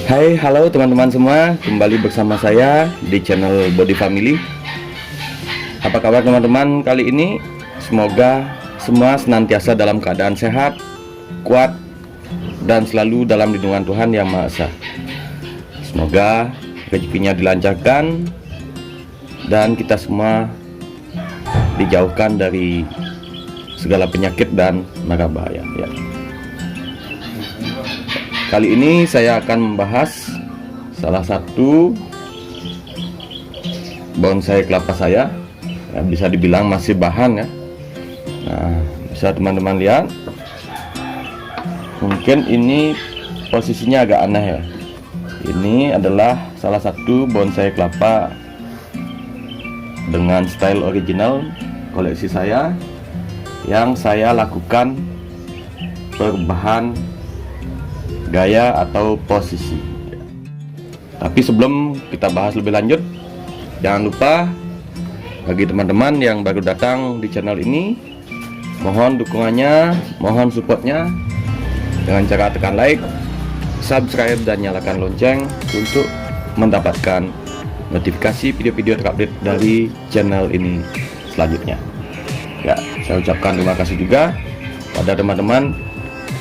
Hai, halo teman-teman semua, kembali bersama saya di channel Body Family. Apa kabar teman-teman kali ini? Semoga semua senantiasa dalam keadaan sehat, kuat, dan selalu dalam lindungan Tuhan Yang Maha Esa. Semoga rezekinya dilancarkan dan kita semua dijauhkan dari segala penyakit dan mara bahaya ya. Kali ini saya akan membahas salah satu bonsai kelapa saya, ya, bisa dibilang masih bahan ya. Nah, bisa teman-teman lihat. Mungkin ini posisinya agak aneh ya. Ini adalah salah satu bonsai kelapa dengan style original koleksi saya yang saya lakukan perubahan gaya atau posisi. Tapi sebelum kita bahas lebih lanjut, jangan lupa bagi teman-teman yang baru datang di channel ini, mohon dukungannya, mohon supportnya dengan cara tekan like, subscribe, dan nyalakan lonceng untuk mendapatkan notifikasi video-video terupdate dari channel ini selanjutnya. Ya, saya ucapkan terima kasih juga pada teman-teman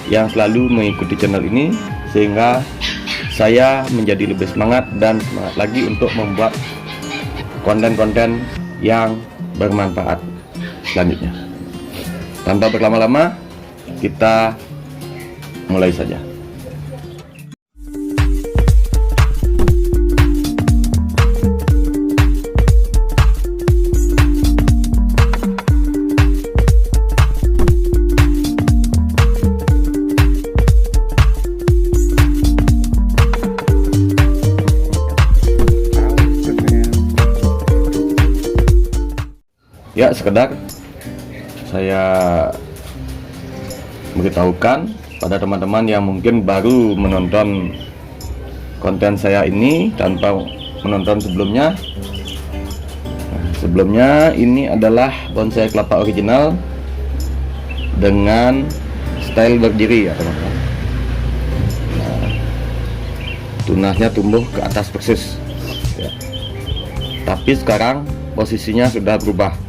yang selalu mengikuti channel ini, sehingga saya menjadi lebih semangat dan semangat lagi untuk membuat konten-konten yang bermanfaat selanjutnya. Tanpa berlama-lama, kita mulai saja. Ya, sekedar saya beritahukan pada teman-teman yang mungkin baru menonton konten saya ini tanpa menonton sebelumnya. Sebelumnya ini adalah bonsai kelapa original dengan style berdiri ya teman-teman. Tunasnya tumbuh ke atas persis ya. Tapi sekarang posisinya sudah berubah.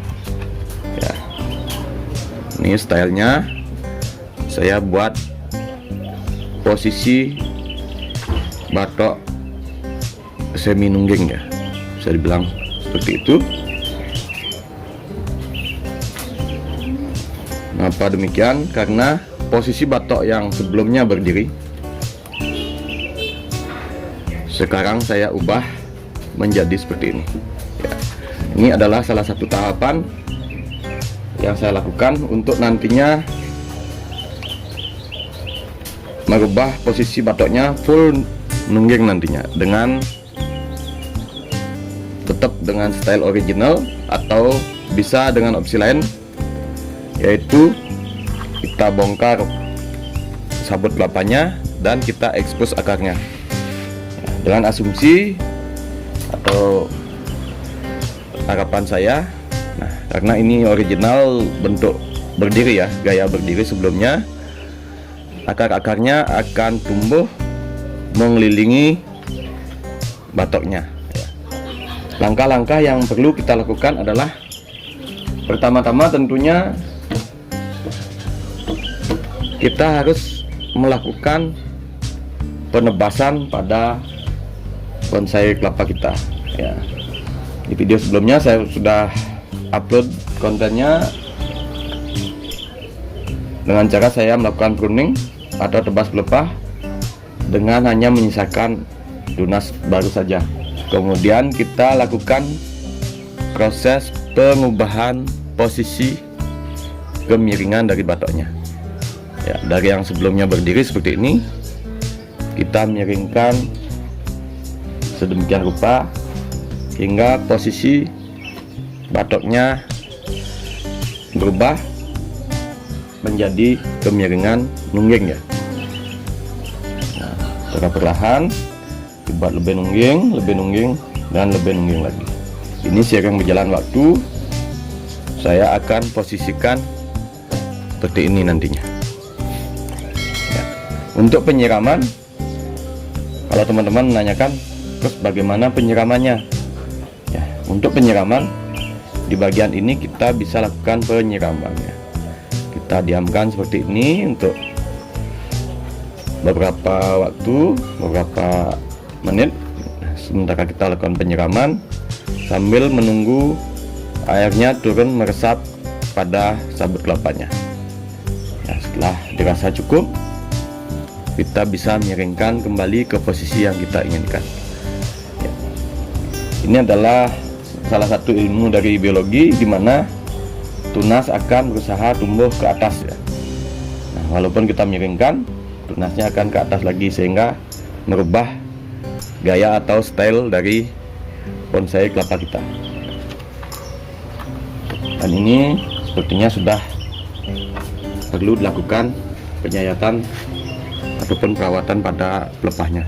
Ini stylenya saya buat posisi batok semi nungging ya, bisa dibilang seperti itu. Kenapa demikian? Karena posisi batok yang sebelumnya berdiri, sekarang saya ubah menjadi seperti ini ya. Ini adalah salah satu tahapan yang saya lakukan untuk nantinya merubah posisi batoknya full nungging nantinya, dengan tetap dengan style original atau bisa dengan opsi lain, yaitu kita bongkar sabut kelapanya dan kita expose akarnya dengan asumsi atau harapan saya. Nah, karena ini original bentuk berdiri ya, gaya berdiri sebelumnya, akar-akarnya akan tumbuh mengelilingi batoknya ya. Langkah-langkah yang perlu kita lakukan adalah pertama-tama tentunya kita harus melakukan penebasan pada bonsai kelapa kita ya. Di video sebelumnya saya sudah upload kontennya dengan cara saya melakukan pruning atau tebas pelepah dengan hanya menyisakan tunas baru saja. Kemudian kita lakukan proses pengubahan posisi kemiringan dari batoknya ya, dari yang sebelumnya berdiri seperti ini kita miringkan sedemikian rupa hingga posisi batoknya berubah menjadi kemiringan nungging ya. Nah, secara perlahan dibuat lebih nungging dan lebih nungging lagi. Ini seiring berjalan waktu saya akan posisikan seperti ini nantinya ya. Untuk penyiraman kalau teman-teman menanyakan terus bagaimana penyiramannya, ya, untuk penyiraman di bagian ini kita bisa lakukan penyiraman, ya. Kita diamkan seperti ini untuk beberapa waktu, beberapa menit, sementara kita lakukan penyiraman sambil menunggu airnya turun meresap pada sabut kelapanya. Nah, setelah dirasa cukup, kita bisa miringkan kembali ke posisi yang kita inginkan, ya. Ini adalah salah satu ilmu dari biologi di mana tunas akan berusaha tumbuh ke atas, ya. Nah, walaupun kita miringkan, tunasnya akan ke atas lagi sehingga merubah gaya atau style dari bonsai kelapa kita. Dan ini sepertinya sudah perlu dilakukan penyayatan ataupun perawatan pada pelepahnya.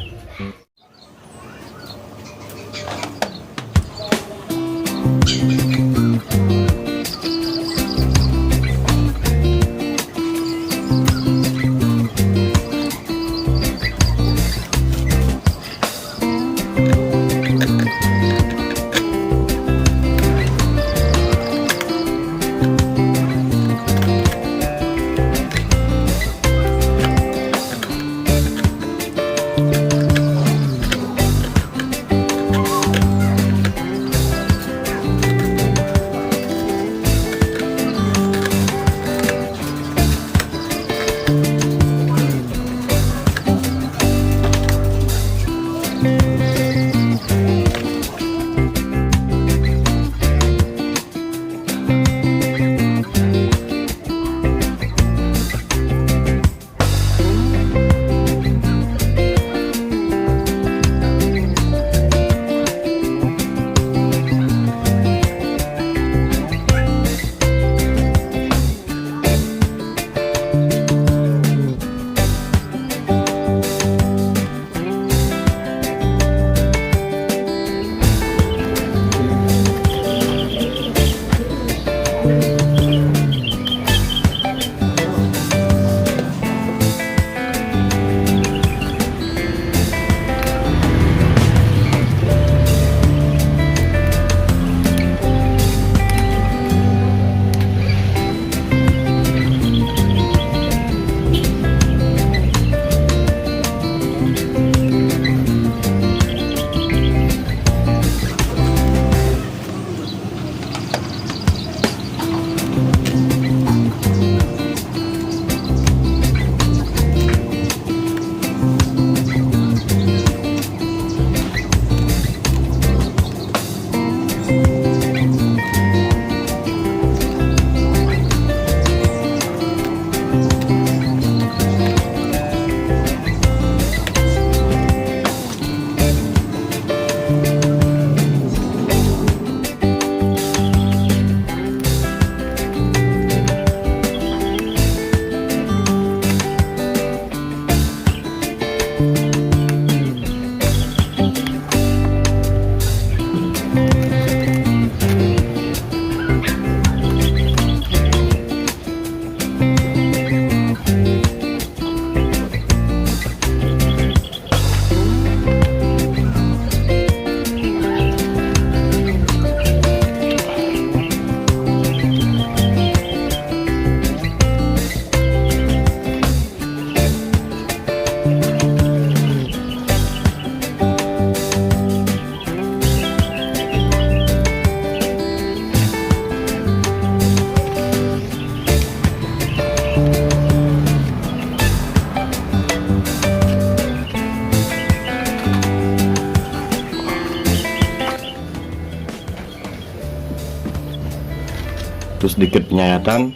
Terus sedikit penyayatan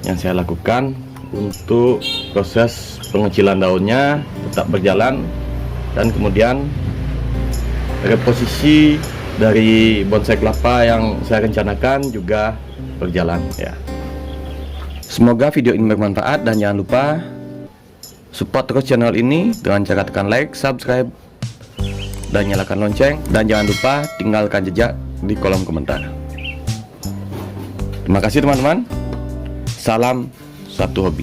yang saya lakukan untuk proses pengecilan daunnya tetap berjalan, dan kemudian reposisi dari bonsai kelapa yang saya rencanakan juga berjalan, ya. Semoga video ini bermanfaat, dan jangan lupa support terus channel ini dengan cara tekan like, subscribe, dan nyalakan lonceng, dan jangan lupa tinggalkan jejak di kolom komentar. Terima kasih teman-teman. Salam satu hobi.